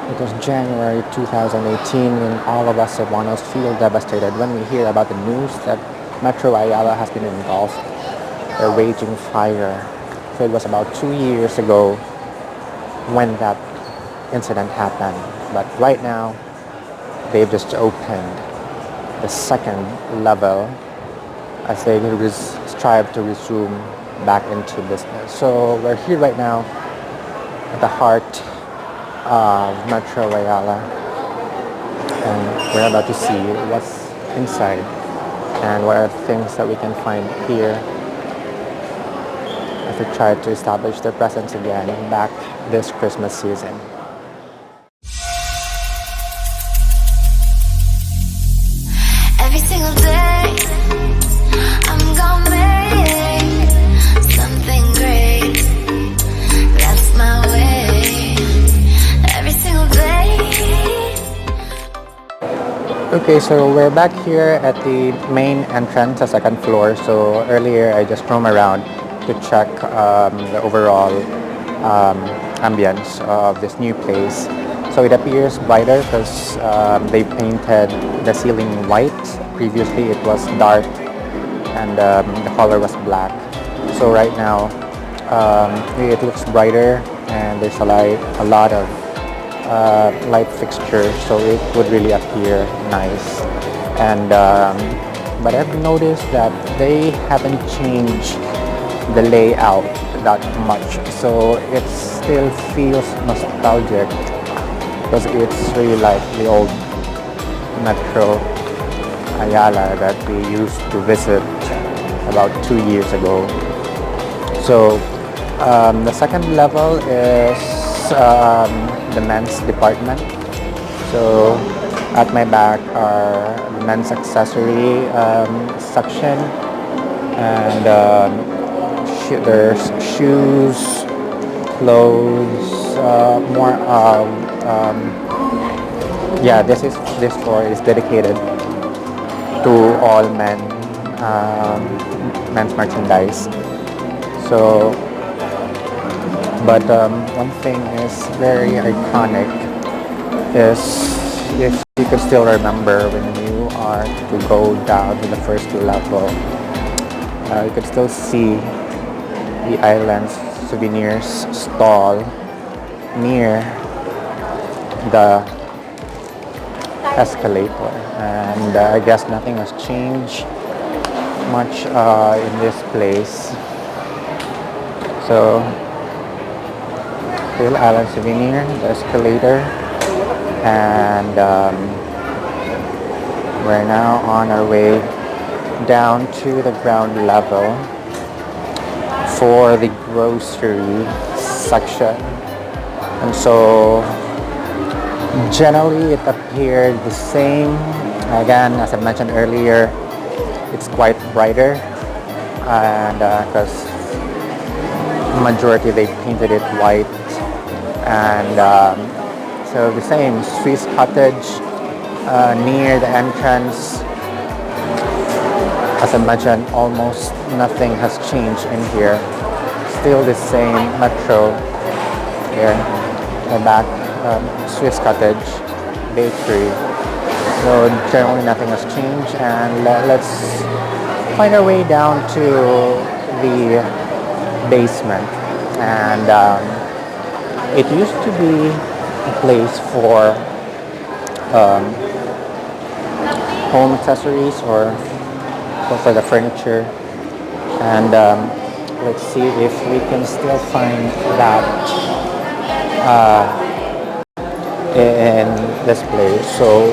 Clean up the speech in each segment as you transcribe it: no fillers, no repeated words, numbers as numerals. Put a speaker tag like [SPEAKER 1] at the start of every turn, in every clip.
[SPEAKER 1] It was January 2018 and all of us Cebuanos feel devastated when we hear about the news that Metro Ayala has been engulfed by a raging fire. So it was about 2 years ago when that incident happened. But right now, they've just opened the second level as they strive to resume back into business. So we're here right now at the heart of Metro Ayala, and we're about to see what's inside and what are the things that we can find here as they try to establish their presence again back this Christmas season.
[SPEAKER 2] Every single day, I'm gonna make something great. That's my way. Every single day.
[SPEAKER 1] Okay, so we're back here at the main entrance, the second floor. So earlier I just roamed around to check the overall ambience of this new place. So it appears brighter because they painted the ceiling white. Previously it was dark and the color was black. So right now it looks brighter and there's a lot of light fixtures, so it would really appear nice. And but I've noticed that they haven't changed the layout that much, so it still feels nostalgic because it's really like the old Metro Ayala that we used to visit about 2 years ago. So the second level is the men's department. So at my back are the men's accessory section, and there's shoes, clothes, more. Yeah, this floor is dedicated to all men's merchandise. So, but one thing is very iconic is, if you could still remember when you are to go down to the first level, you could still see the island's souvenirs stall near the escalator, and I guess nothing has changed much in this place. So Little Island Souvenir, the escalator, and we're now on our way down to the ground level for the grocery section. And so generally it appeared the same. Again, as I mentioned earlier, it's quite brighter, and because majority they painted it white, and so the same Swiss cottage near the entrance. As I mentioned, almost nothing has changed in here. Still the same Metro here. The back Swiss cottage bakery. So generally nothing has changed, and let's find our way down to the basement. And it used to be a place for home accessories or for the furniture, and let's see if we can still find that in this place. So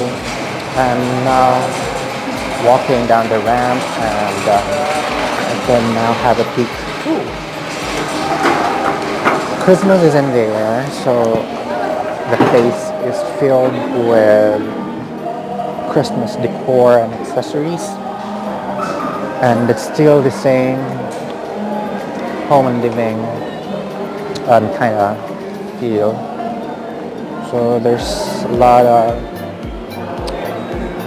[SPEAKER 1] I'm now walking down the ramp, and I can now have a peek. Ooh. Christmas is in there, so the place is filled with Christmas decor and accessories, and it's still the same home and living kind of feel. So there's a lot of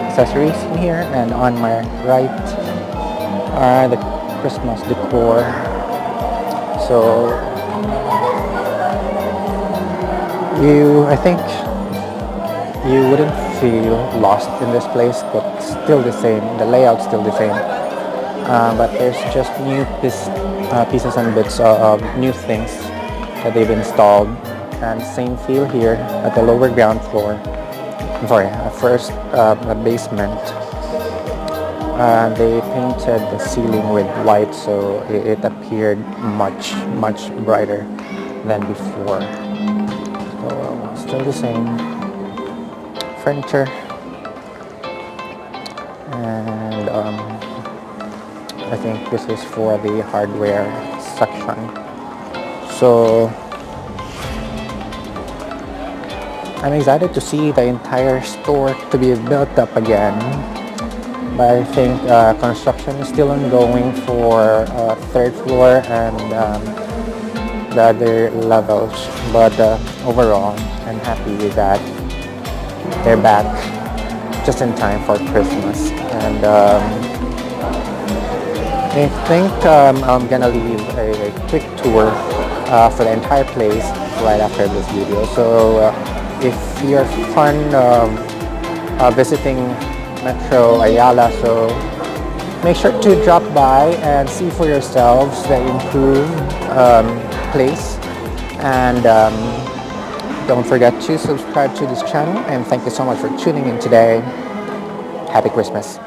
[SPEAKER 1] accessories in here, and on my right are the Christmas decor. So I think you wouldn't feel lost in this place, but still the same. The layout's still the same. But there's just pieces and bits of new things that they've installed, and same feel here at the lower ground floor. I'm sorry, first basement. They painted the ceiling with white, so it appeared much brighter than before. So still the same furniture, and I think this is for the hardware section. So I'm excited to see the entire store to be built up again. But I think construction is still ongoing for third floor and the other levels. But overall, I'm happy with that. They're back just in time for Christmas. And I think I'm gonna leave a quick tour for the entire place right after this video. So if you're fond of visiting Metro Ayala, so make sure to drop by and see for yourselves the improved place, and don't forget to subscribe to this channel, and thank you so much for tuning in today. Happy Christmas.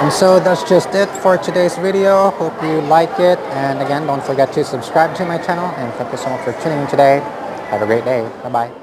[SPEAKER 1] And so that's just it for today's video. Hope you like it. And again, don't forget to subscribe to my channel. And thank you so much for tuning in today. Have a great day. Bye-bye.